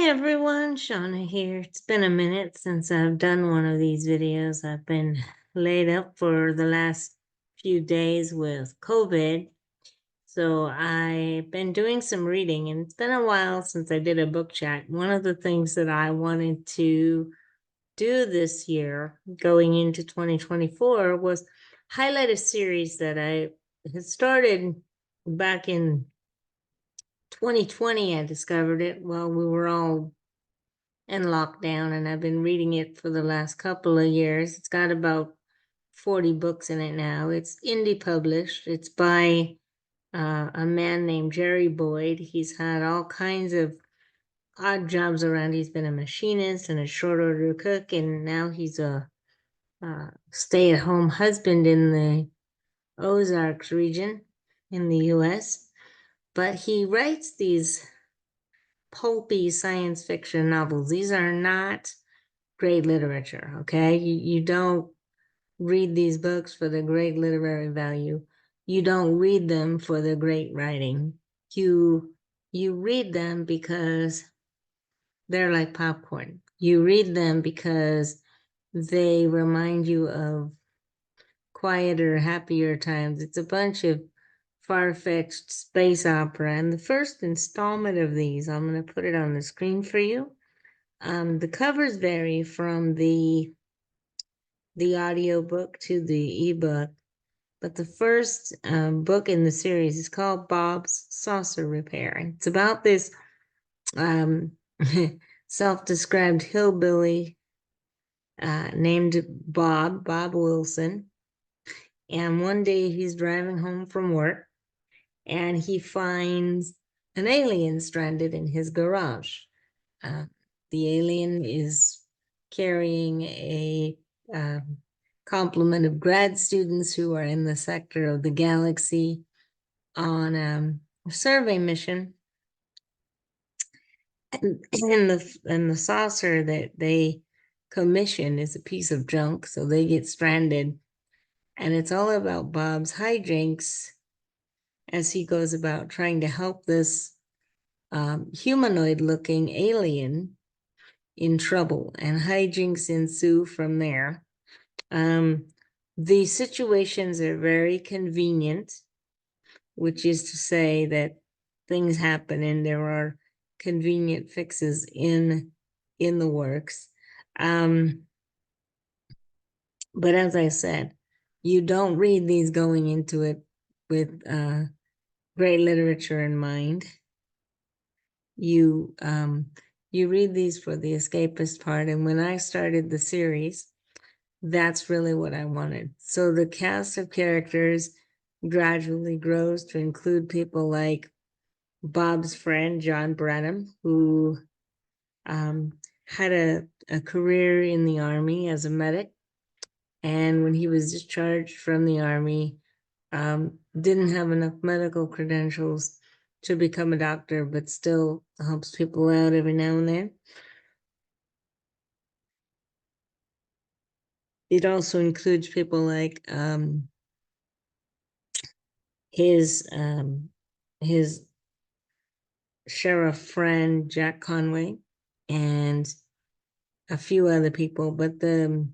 Hey everyone, Shauna here. It's been a minute since I've done one of these videos. I've been laid up for the last few days with COVID. So I've been doing some reading, and it's been a while since I did a book chat. One of the things that I wanted to do this year, going into 2024, was highlight a series that I had started back in 2020. I discovered it while we were all in lockdown, and I've been reading it for the last couple of years. It's got about 40 books in it now. It's indie published. It's by a man named Jerry Boyd. He's had all kinds of odd jobs around. He's been a machinist and a short order cook, and now he's a stay-at-home husband in the Ozarks region in the US. But he writes these pulpy science fiction novels. These are not great literature, okay? You don't read these books for the great literary value. You don't read them for the great writing. You read them because they're like popcorn. You read them because they remind you of quieter, happier times. It's a bunch of far-fetched space opera. And the first installment of these, I'm going to put it on the screen for you. The covers vary from the audiobook to the ebook, but the first book in the series is called Bob's Saucer Repair. It's about this um, self-described hillbilly named Bob Wilson. And one day he's driving home from work and he finds an alien stranded in his garage. The alien is carrying a complement of grad students who are in the sector of the galaxy on a survey mission. And the saucer that they commission is a piece of junk, so they get stranded. And it's all about Bob's hijinks as he goes about trying to help this humanoid-looking alien in trouble, and hijinks ensue from there. The situations are very convenient, which is to say that things happen and there are convenient fixes in the works. But as I said, you don't read these going into it with great literature in mind. You read these for the escapist part. And when I started the series, that's really what I wanted. So the cast of characters gradually grows to include people like Bob's friend, John Brenham, who had a career in the Army as a medic. And when he was discharged from the Army, didn't have enough medical credentials to become a doctor, but still helps people out every now and then. It also includes people like his sheriff friend, Jack Conway, and a few other people. But the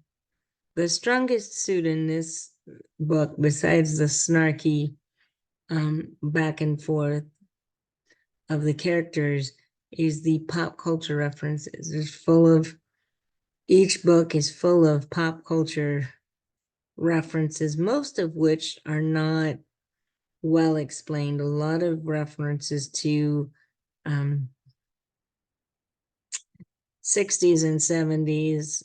strongest suit in this book, besides the snarky back and forth of the characters, is the pop culture references. Each book is full of pop culture references, most of which are not well explained. A lot of references to 60s and 70s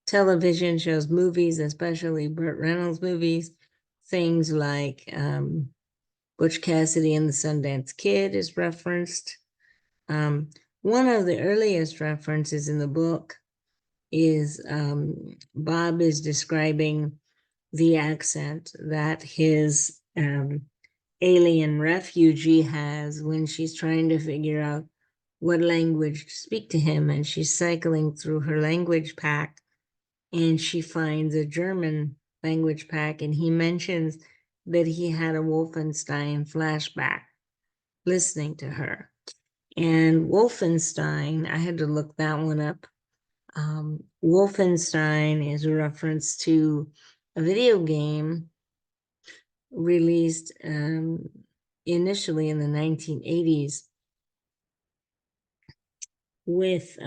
television shows, movies, especially Burt Reynolds movies. Things like Butch Cassidy and the Sundance Kid is referenced. One of the earliest references in the book is Bob is describing the accent that his alien refugee has when she's trying to figure out what language to speak to him. And she's cycling through her language pack and she finds a German language pack, and he mentions that he had a Wolfenstein flashback listening to her. And Wolfenstein, I had to look that one up. Wolfenstein is a reference to a video game released initially in the 1980s with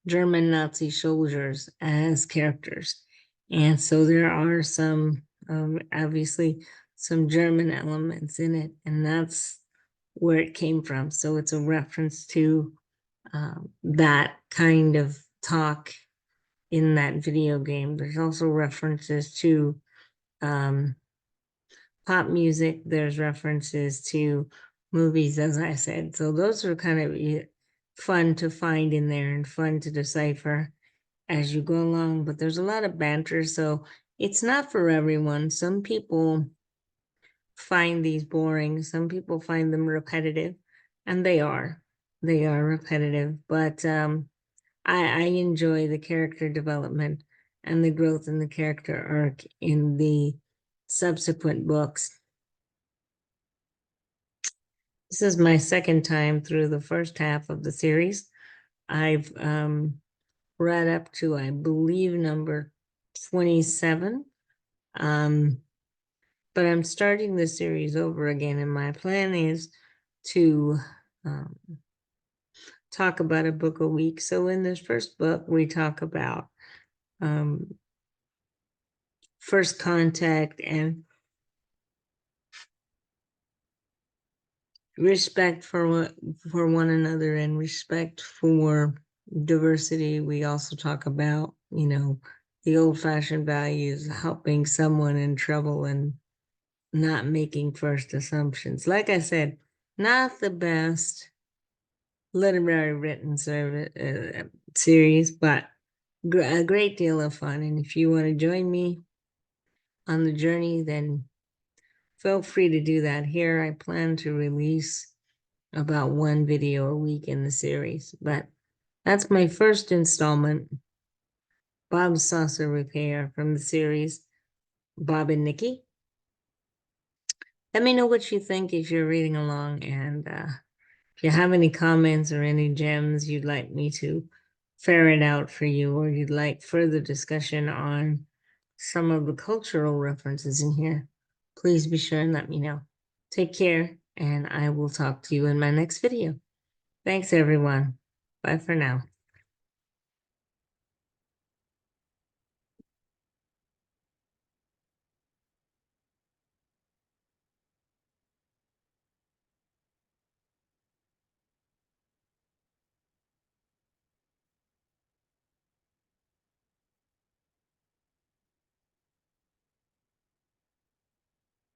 German Nazi soldiers as characters. And so there are some, obviously, some German elements in it, and that's where it came from. So it's a reference to that kind of talk in that video game. There's also references to pop music. There's references to movies, as I said. So those are kind of fun to find in there and fun to decipher as you go along. But there's a lot of banter, so it's not for everyone. Some people find these boring. Some people find them repetitive, and they are. They are repetitive, but I enjoy the character development and the growth in the character arc in the subsequent books. This is my second time through the first half of the series. I've read up to, I believe, number 27. But I'm starting the series over again, and my plan is to talk about a book a week. So in this first book, we talk about first contact and respect for one another and respect for diversity. We also talk about, the old-fashioned values, helping someone in trouble and not making first assumptions. Like I said, not the best literary written series, but a great deal of fun. And if you want to join me on the journey, then feel free to do that. Here, I plan to release about one video a week in the series, but that's my first installment, Bob's Saucer Repair, from the series Bob and Nikki. Let me know what you think if you're reading along, and if you have any comments or any gems you'd like me to ferret out for you, or you'd like further discussion on some of the cultural references in here, please be sure and let me know. Take care, and I will talk to you in my next video. Thanks, everyone. Bye for now.